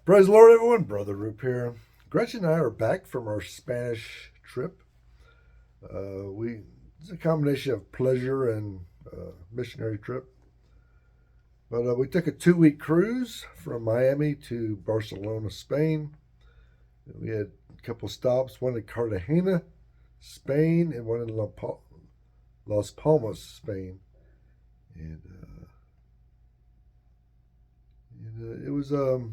Praise the Lord, everyone. Brother Roop here. Gretchen and I are back from our Spanish trip. It's a combination of pleasure and missionary trip. But we took a 2 week cruise from Miami to Barcelona, Spain. We had a couple stops, one in Cartagena, Spain, and one in Las Palmas, Spain. And it was a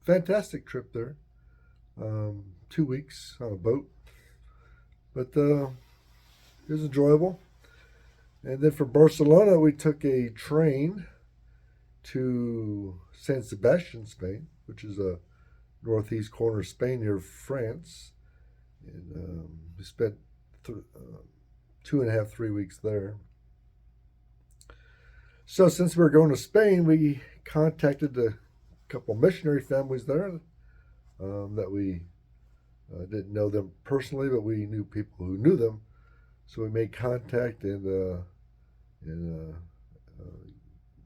fantastic trip there. 2 weeks on a boat, but it was enjoyable. And then from Barcelona, we took a train to San Sebastian, Spain, which is a northeast corner of Spain near France. And we spent 2.5, 3 weeks there. So since we were going to Spain, we contacted a couple missionary families there that we didn't know them personally, but we knew people who knew them. So we made contact and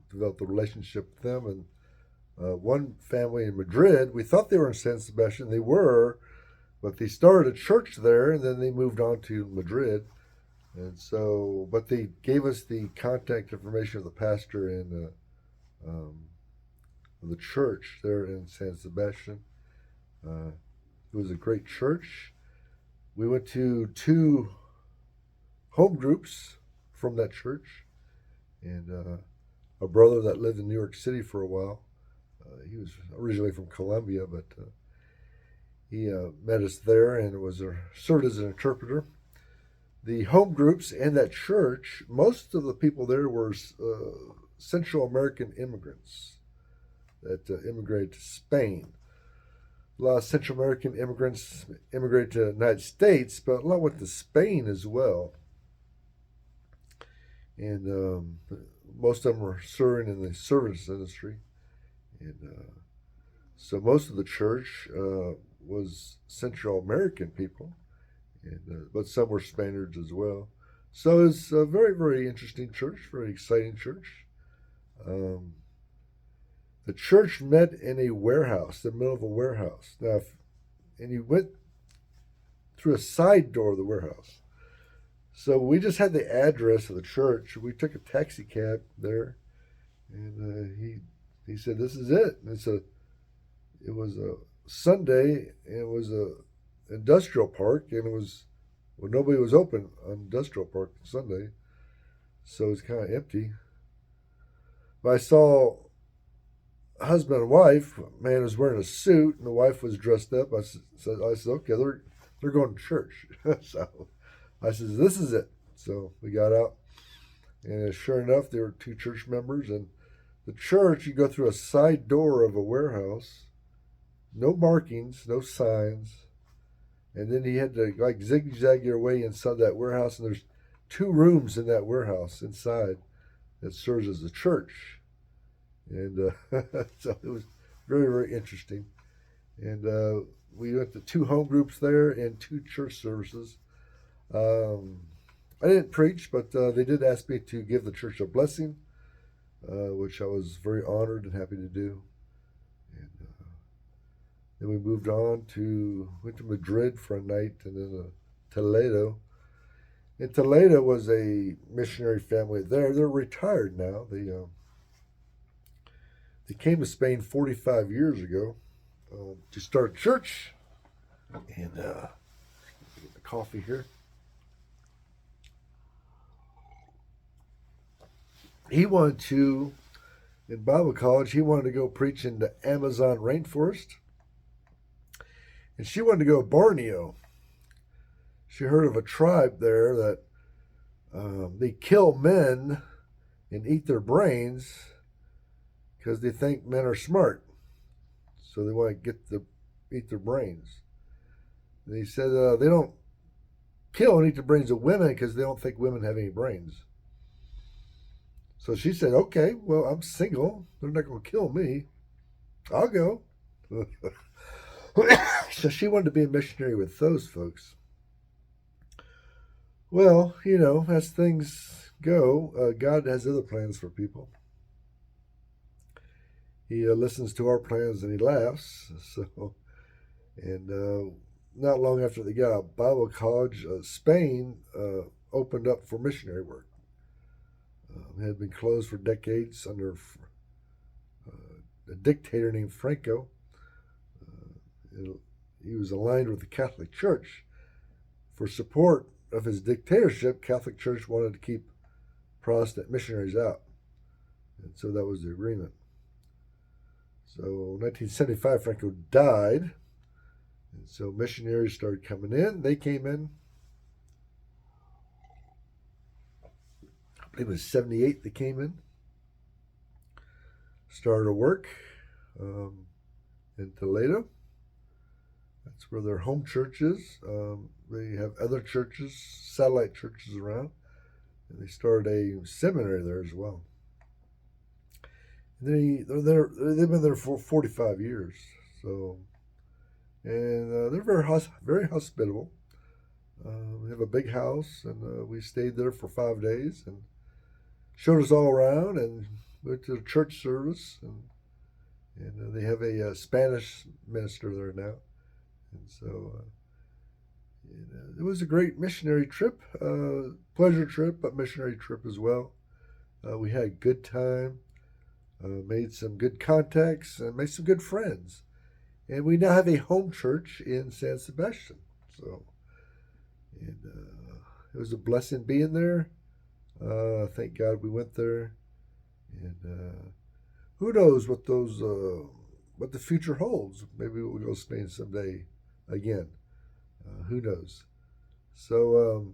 developed a relationship with them. And one family in Madrid, we thought they were in San Sebastian. They were, but they started a church there, and then they moved on to Madrid. And so, but they gave us the contact information of the pastor and of the church there in San Sebastian. It was a great church. We went to 2 home groups from that church, and a brother that lived in New York City for a while. He was originally from Colombia, but he met us there and served as an interpreter. The home groups and that church, most of the people there were Central American immigrants that immigrated to Spain. A lot of Central American immigrants immigrated to the United States, but a lot went to Spain as well. And most of them were serving in the service industry. And so most of the church was Central American people, but some were Spaniards as well. So it's a very, very interesting church, very exciting church. The church met in a warehouse, the middle of a warehouse. And you went through a side door of the warehouse. So we just had the address of the church. We took a taxi cab there, and he said, "This is it." And it was a Sunday, and it was a industrial park, and nobody was open on industrial park Sunday, so it was kind of empty. But I saw husband and wife. Man was wearing a suit, and the wife was dressed up. I said, okay, they're going to church. So I said, this is it. So we got out, and sure enough, there were 2 church members. And the church, you go through a side door of a warehouse, no markings, no signs, and then you had to like zigzag your way inside that warehouse. And there's 2 rooms in that warehouse inside that serves as a church. And so it was very, very interesting. And we went to 2 home groups there and 2 church services. I didn't preach, but they did ask me to give the church a blessing, which I was very honored and happy to do. And then we went to Madrid for a night, and then Toledo. And Toledo was a missionary family there. They're retired now. They came to Spain 45 years ago to start a church. And get the coffee here. He wanted to, in Bible college, he wanted to go preach in the Amazon rainforest. And she wanted to go to Borneo. She heard of a tribe there that they kill men and eat their brains because they think men are smart. So they want to eat their brains. And he said they don't kill and eat the brains of women because they don't think women have any brains. So she said, okay, well, I'm single. They're not going to kill me. I'll go. So she wanted to be a missionary with those folks. Well, as things go, God has other plans for people. he listens to our plans and he laughs. So, and not long after they got out of Bible college, Spain opened up for missionary work. It had been closed for decades under a dictator named Franco. He was aligned with the Catholic Church. For support of his dictatorship, Catholic Church wanted to keep Protestant missionaries out. And so that was the agreement. So in 1975, Franco died. And so missionaries started coming in. They came in, I believe it was 78 that came in. Started to work in Toledo. That's where their home church is. They have other churches, satellite churches around. And they started a seminary there as well. And they've been there for 45 years. So, and they're very hospitable. They have a big house, and we stayed there for 5 days and showed us all around and went to a church service. And they have a Spanish minister there now. And so it was a great missionary trip, pleasure trip, but missionary trip as well. We had a good time, made some good contacts, and made some good friends. And we now have a home church in San Sebastian. So, and it was a blessing being there. Thank God we went there. And who knows what what the future holds? Maybe we'll go to Spain someday again. Who knows? So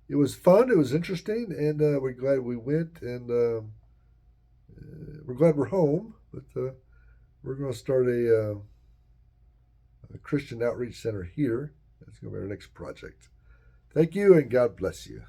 it was fun. It was interesting, and we're glad we went. And we're glad we're home. But we're going to start a Christian outreach center here. That's going to be our next project. Thank you, and God bless you.